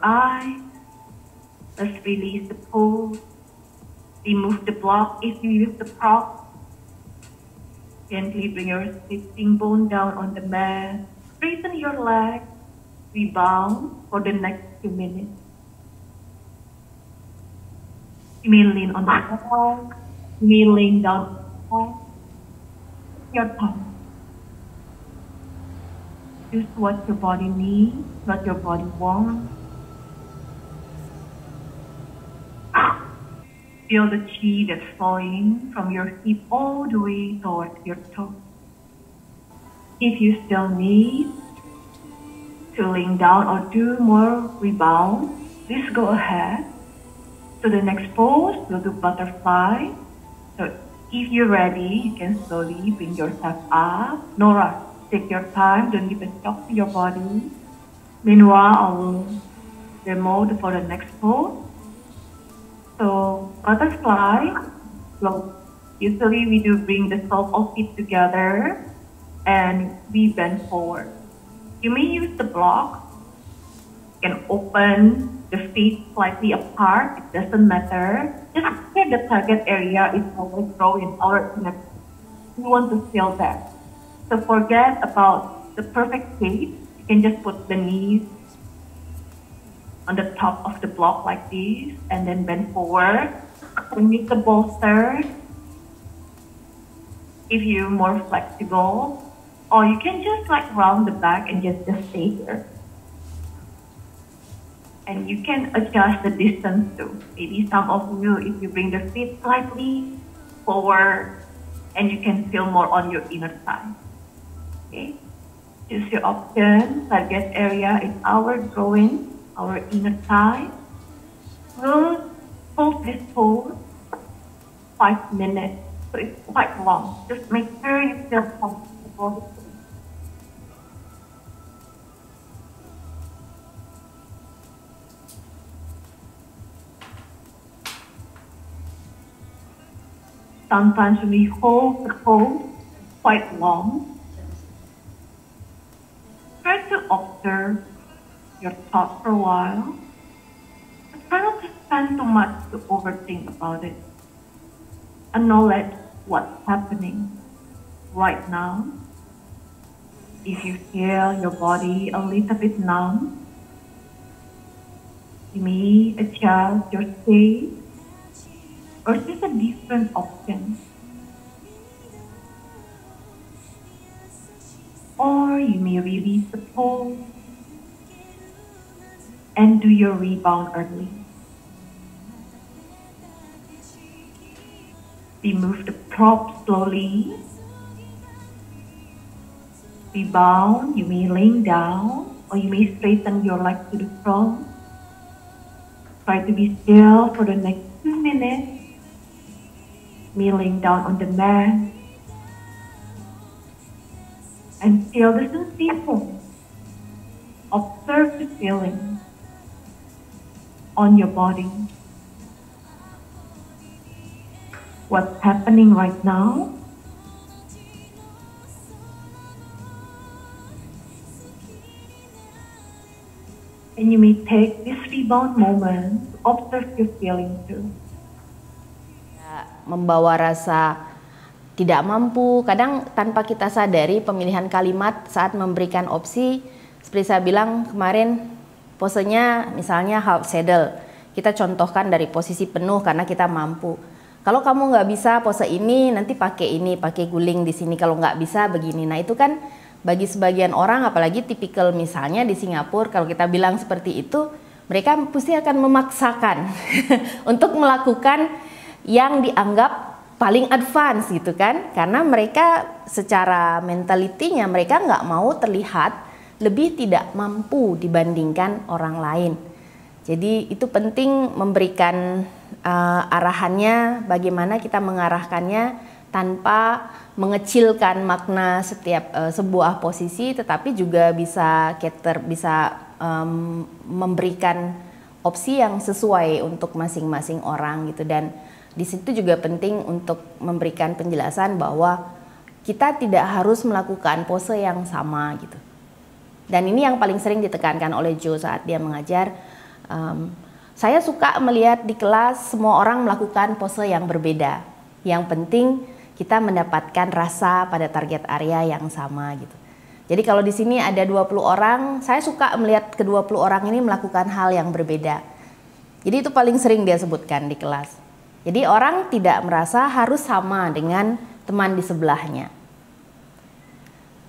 eyes. Let's release the pose. Remove the block if you use the prop. Gently bring your sitting bone down on the mat. Straighten your legs. Rebound for the next 2 minutes. You may lean on the wall. You may lean down on the wall. Your time. Choose what your body needs, what your body wants. Feel the chi that's flowing from your hip all the way towards your toes. If you still need to lean down or do more rebound, please go ahead. So the next pose, we'll do butterfly. So if you're ready, you can slowly bring yourself up. No rush. Take your time. Don't give a stop to your body. Meanwhile, I will demo for the next pose. So butterfly, well, usually we do bring the soles of feet together and we bend forward. You may use the block. You can open the feet slightly apart. It doesn't matter. Just where the target area is always growing our neck. We want to feel that. So forget about the perfect shape. You can just put the knees on the top of the block like this and then bend forward. Remove the bolster if you're more flexible, or you can just like round the back and just stay here. And you can adjust the distance too. Maybe some of you, if you bring the feet slightly forward, and you can feel more on your inner thigh. Okay, choose your option. Target area is our groin, our inner thigh. We'll hold this pose 5 minutes, so it's quite long. Just make sure you feel comfortable. Sometimes we hold the pose quite long. Try to observe your thoughts for a while. But try not to spend too much to overthink about it. Acknowledge what's happening right now. If you feel your body a little bit numb, you may adjust your space or choose a different option. Or you may release the pose and do your rebound early. Remove the prop slowly. Rebound, you may lay down or you may straighten your leg to the front. Try to be still for the next 2 minutes. Kneeling down on the mat and feel the sensation. Observe the feeling on your body. What's happening right now? And you may take this rebound moment to observe your feeling too. Membawa rasa tidak mampu, kadang tanpa kita sadari pemilihan kalimat saat memberikan opsi, seperti saya bilang kemarin, posenya misalnya half saddle, kita contohkan dari posisi penuh karena kita mampu. Kalau kamu nggak bisa pose ini, nanti pakai ini, pakai guling di sini, kalau nggak bisa begini. Nah itu kan bagi sebagian orang, apalagi tipikal misalnya di Singapura, kalau kita bilang seperti itu, mereka pasti akan memaksakan untuk melakukan yang dianggap paling advance gitu kan, karena mereka secara mentalitinya mereka nggak mau terlihat lebih tidak mampu dibandingkan orang lain. Jadi itu penting memberikan arahannya, bagaimana kita mengarahkannya tanpa mengecilkan makna setiap sebuah posisi, tetapi juga bisa memberikan opsi yang sesuai untuk masing-masing orang gitu. Dan di situ juga penting untuk memberikan penjelasan bahwa kita tidak harus melakukan pose yang sama gitu. Dan ini yang paling sering ditekankan oleh Joe saat dia mengajar. Saya suka melihat di kelas semua orang melakukan pose yang berbeda. Yang penting kita mendapatkan rasa pada target area yang sama gitu. Jadi kalau di sini ada 20 orang, saya suka melihat ke-20 orang ini melakukan hal yang berbeda. Jadi itu paling sering dia sebutkan di kelas. Jadi orang tidak merasa harus sama dengan teman di sebelahnya.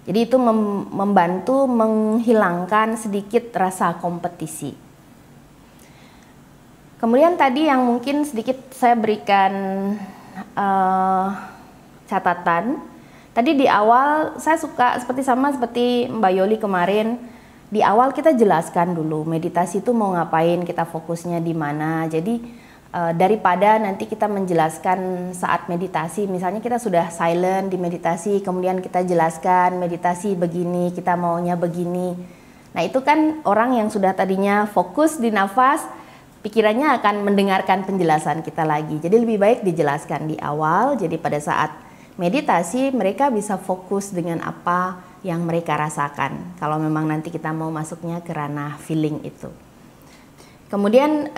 Jadi itu membantu menghilangkan sedikit rasa kompetisi. Kemudian tadi yang mungkin sedikit saya berikan catatan. Tadi di awal saya suka seperti Mbak Yoli kemarin, di awal kita jelaskan dulu meditasi itu mau ngapain, kita fokusnya di mana. Jadi daripada nanti kita menjelaskan saat meditasi, misalnya kita sudah silent di meditasi, kemudian kita jelaskan meditasi begini, kita maunya begini. Nah itu kan orang yang sudah tadinya fokus di nafas, pikirannya akan mendengarkan penjelasan kita lagi. Jadi lebih baik dijelaskan di awal, jadi pada saat meditasi mereka bisa fokus dengan apa yang mereka rasakan. Kalau memang nanti kita mau masuknya ke ranah feeling itu. Kemudian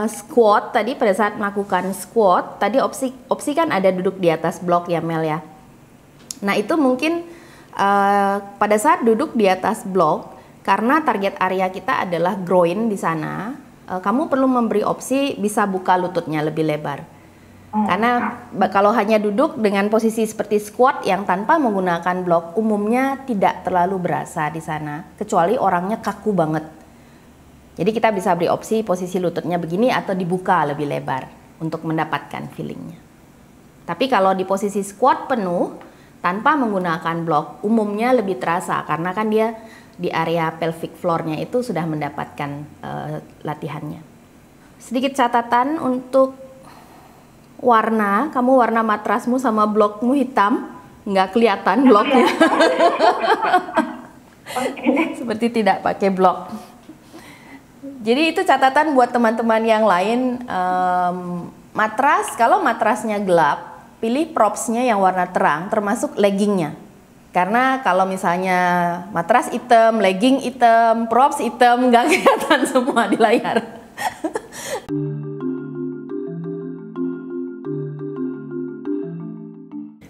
squat tadi, pada saat melakukan squat tadi opsi kan ada duduk di atas blok ya Mel ya. Nah itu mungkin pada saat duduk di atas blok, karena target area kita adalah groin di sana, kamu perlu memberi opsi bisa buka lututnya lebih lebar. Karena kalau hanya duduk dengan posisi seperti squat yang tanpa menggunakan blok, umumnya tidak terlalu berasa di sana, kecuali orangnya kaku banget. Jadi kita bisa beri opsi posisi lututnya begini atau dibuka lebih lebar untuk mendapatkan feelingnya. Tapi kalau di posisi squat penuh tanpa menggunakan blok, umumnya lebih terasa karena kan dia di area pelvic floor-nya itu sudah mendapatkan latihannya. Sedikit catatan untuk warna, kamu warna matrasmu sama blokmu hitam, nggak kelihatan bloknya. Seperti tidak pakai blok. Jadi itu catatan buat teman-teman yang lain. Matras, kalau matrasnya gelap, pilih propsnya yang warna terang, termasuk leggingnya. Karena kalau misalnya matras hitam, legging hitam, props hitam, nggak kelihatan semua di layar.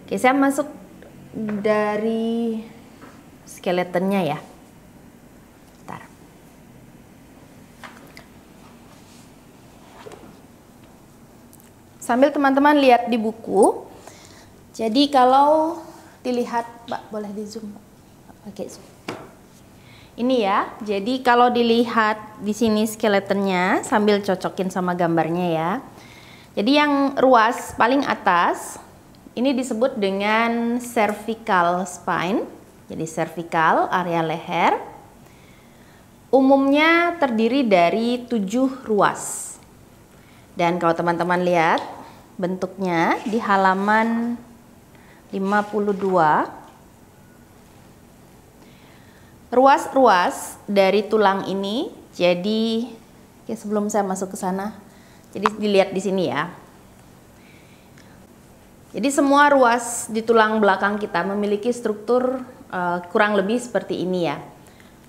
Oke, saya masuk dari skeletonnya ya. Bentar. Sambil teman-teman lihat di buku. Jadi kalau dilihat, Mbak, boleh di zoom. Oke, zoom. Ini ya. Jadi kalau dilihat di sini skeletonnya sambil cocokin sama gambarnya ya. Jadi yang ruas paling atas ini disebut dengan cervical spine, jadi cervical area leher. Umumnya terdiri dari 7 ruas. Dan kalau teman-teman lihat bentuknya di halaman 52, ruas-ruas dari tulang ini, jadi ya sebelum saya masuk ke sana, jadi dilihat di sini ya. Jadi semua ruas di tulang belakang kita memiliki struktur kurang lebih seperti ini ya.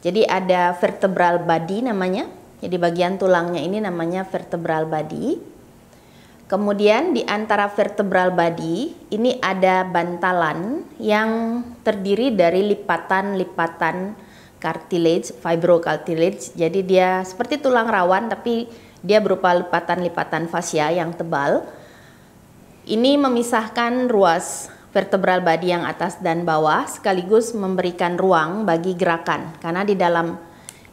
Jadi ada vertebral body namanya. Jadi bagian tulangnya ini namanya vertebral body. Kemudian di antara vertebral body ini ada bantalan yang terdiri dari lipatan-lipatan cartilage, fibrocartilage. Jadi dia seperti tulang rawan tapi dia berupa lipatan-lipatan fascia yang tebal. Ini memisahkan ruas vertebral body yang atas dan bawah sekaligus memberikan ruang bagi gerakan. Karena di dalam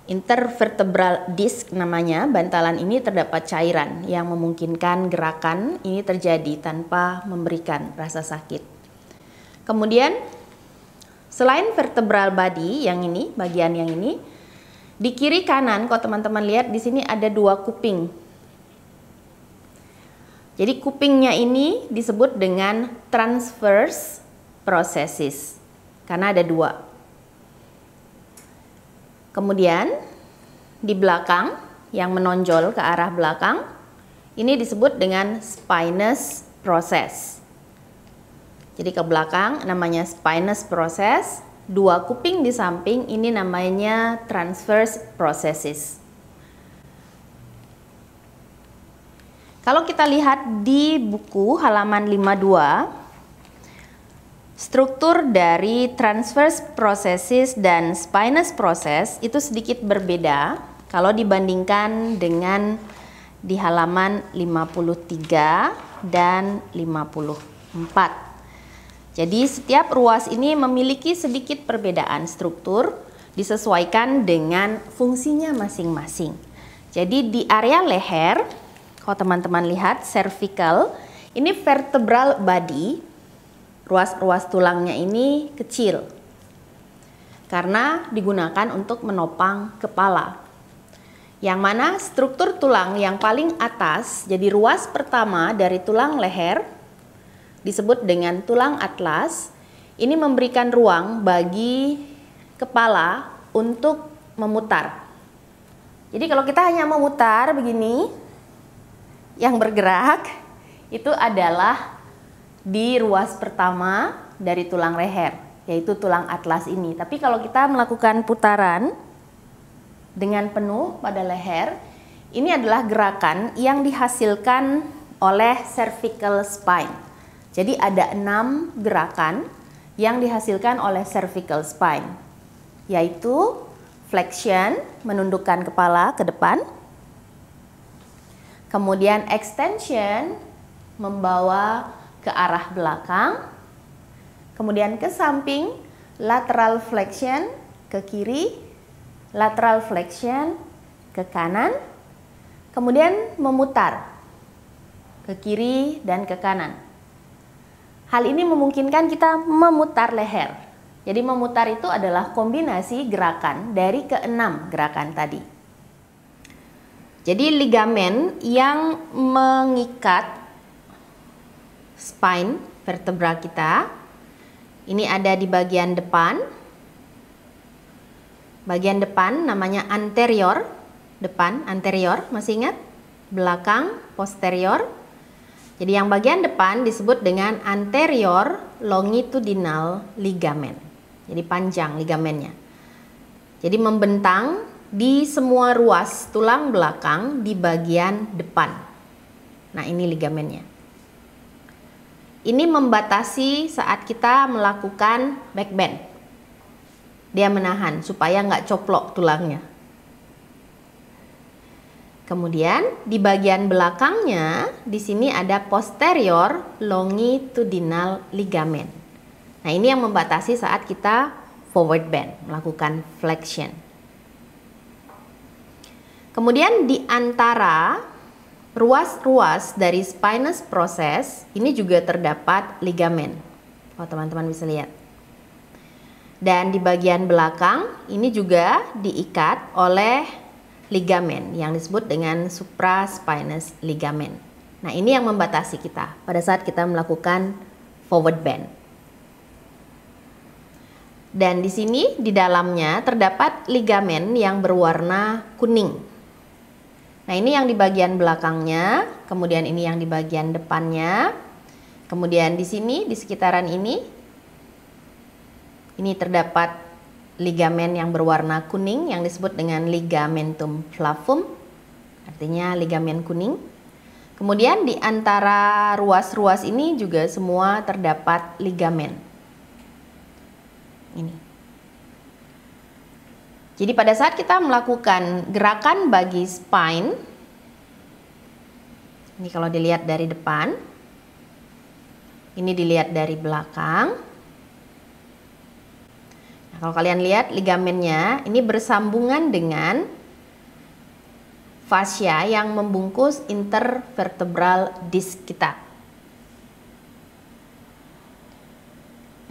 intervertebral disc namanya, bantalan ini terdapat cairan yang memungkinkan gerakan ini terjadi tanpa memberikan rasa sakit. Kemudian selain vertebral body yang ini, bagian yang ini, di kiri kanan kalau teman-teman lihat di sini ada 2 kuping. Jadi kupingnya ini disebut dengan transverse processes karena ada 2. Kemudian di belakang yang menonjol ke arah belakang ini disebut dengan spinous process. Jadi ke belakang namanya spinous process, 2 kuping di samping ini namanya transverse processes. Kalau kita lihat di buku halaman 52, struktur dari transverse processes dan spinous process itu sedikit berbeda kalau dibandingkan dengan di halaman 53 dan 54. Jadi setiap ruas ini memiliki sedikit perbedaan struktur disesuaikan dengan fungsinya masing-masing. Jadi di area leher, kalau teman-teman lihat cervical, ini vertebral body, ruas-ruas tulangnya ini kecil karena digunakan untuk menopang kepala. Yang mana struktur tulang yang paling atas, jadi ruas pertama dari tulang leher disebut dengan tulang atlas, ini memberikan ruang bagi kepala untuk memutar. Jadi kalau kita hanya memutar begini, yang bergerak itu adalah di ruas pertama dari tulang leher, yaitu tulang atlas ini. Tapi kalau kita melakukan putaran dengan penuh pada leher, ini adalah gerakan yang dihasilkan oleh cervical spine. Jadi ada 6 gerakan yang dihasilkan oleh cervical spine, yaitu flexion, menundukkan kepala ke depan, kemudian extension, membawa ke arah belakang, kemudian ke samping, lateral flexion ke kiri, lateral flexion ke kanan, kemudian memutar ke kiri dan ke kanan. Hal ini memungkinkan kita memutar leher. Jadi memutar itu adalah kombinasi gerakan dari ke-6 gerakan tadi. Jadi ligamen yang mengikat spine vertebra kita ini ada di bagian depan. Bagian depan namanya anterior, depan anterior, masih ingat? Belakang posterior. Jadi yang bagian depan disebut dengan anterior longitudinal ligament. Jadi panjang ligamennya. Jadi membentang di semua ruas tulang belakang di bagian depan. Nah, ini ligamennya. Ini membatasi saat kita melakukan back bend. Dia menahan supaya nggak coplok tulangnya. Kemudian di bagian belakangnya, di sini ada posterior longitudinal ligament. Nah, ini yang membatasi saat kita forward bend, melakukan flexion. Kemudian di antara ruas-ruas dari spinous process ini juga terdapat ligamen. Oh, teman-teman bisa lihat. Dan di bagian belakang ini juga diikat oleh ligamen yang disebut dengan supraspinous ligament. Nah, ini yang membatasi kita pada saat kita melakukan forward bend. Dan di sini di dalamnya terdapat ligamen yang berwarna kuning. Nah, ini yang di bagian belakangnya, kemudian ini yang di bagian depannya. Kemudian di sini di sekitaran ini terdapat ligamen yang berwarna kuning yang disebut dengan ligamentum flavum, artinya ligamen kuning. Kemudian di antara ruas-ruas ini juga semua terdapat ligamen. Ini. Jadi pada saat kita melakukan gerakan bagi spine, ini kalau dilihat dari depan, ini dilihat dari belakang. Nah, kalau kalian lihat ligamennya, ini bersambungan dengan fascia yang membungkus intervertebral disc kita.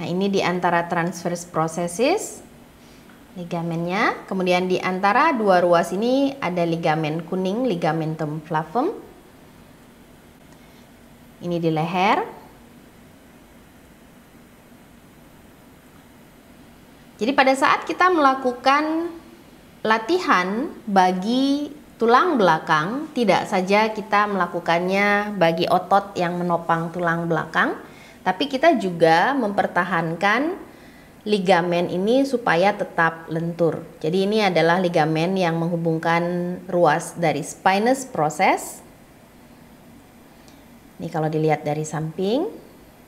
Nah, ini di antara transverse processes ligamennya. Kemudian di antara dua ruas ini ada ligamen kuning, ligamentum flavum. Ini di leher. Jadi pada saat kita melakukan latihan bagi tulang belakang, tidak saja kita melakukannya bagi otot yang menopang tulang belakang, tapi kita juga mempertahankan ligamen ini supaya tetap lentur. Jadi ini adalah ligamen yang menghubungkan ruas dari spinous process Ini kalau dilihat dari samping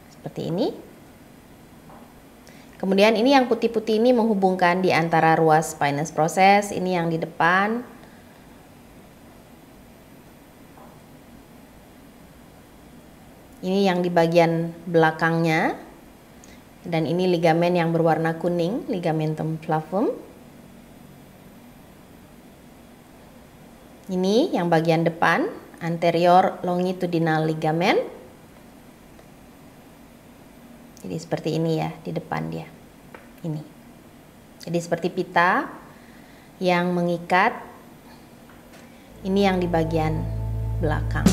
seperti ini. Kemudian ini yang putih-putih ini menghubungkan di antara ruas spinous process. Ini yang di depan. Ini yang di bagian belakangnya. Dan ini ligamen yang berwarna kuning, ligamentum flavum. Ini yang bagian depan, anterior longitudinal ligament. Jadi seperti ini ya, di depan dia. Ini. Jadi seperti pita yang mengikat. Ini yang di bagian belakang.